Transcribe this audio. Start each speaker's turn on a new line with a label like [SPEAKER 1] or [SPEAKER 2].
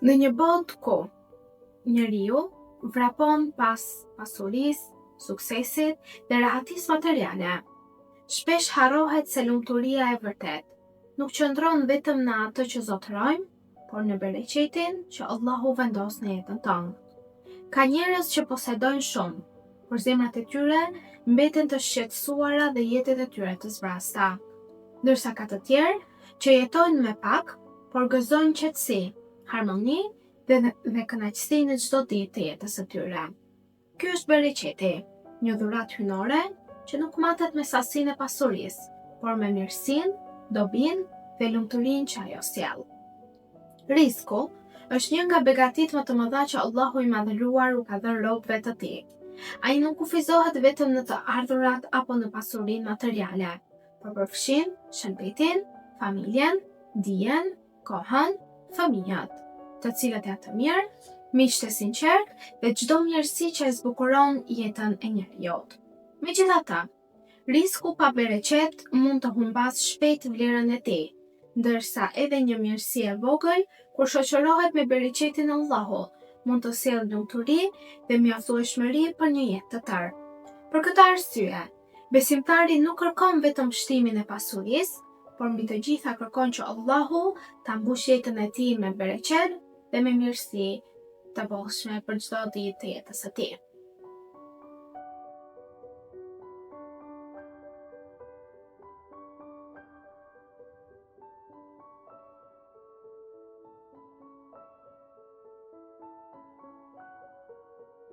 [SPEAKER 1] Në një botë ku njeriu vrapon pas pasurisë, suksesit dhe rahatisë materiale, shpesh harrohet se lumturia e vërtet nuk qëndron vetëm në atë që zotërojmë, por në bereqetin që Allahu vendos në jetën tonë. Ka njerëz që posedojnë shumë, por zemrat e tyre mbeten të shqetësuara dhe jetët e tyre të zbrasta, ndërsa ka të tjerë që jetojnë me pak, por gëzojnë qetësi, harmoni dhe kënaqësi në çdo ditë të jetës së tyre. Ky është bereqeti, një dhuratë hyjnore që nuk matet me sasinë e pasurisë, por me mirësinë, dobinë dhe lumturinë që ajo sjell. Risku është një nga begatitë më të mëdha që Allahu i madhëruar u ka dhënë robëve të tij. Ai nuk kufizohet vetëm në të ardhurat apo në pasurinë materiale, por përfshin shëndetin, familjen, dijen, kohën, fëmijët, të cilët janë të mirë, miqtë e sinqertë dhe çdo mirësi që e zbukuron jetën e njeriut. Megjithatë, risku pa bereqet mund të humbas shpejt vlerën e tij, ndërsa edhe një mirësi e vogël kur shoqërohet me bereqetin e Allahut, mund të sjellë lumturi dhe mjaftueshmëri për një jetë të tërë. Për këtë arsye, besimtari nuk kërkon vetëm shtimin e pasurisë, por mbi të gjitha kërkon që Allahu ta mbushë jetën e tij me bereqet dhe me mirësi të bollshme për çdo ditë të jetës së tij.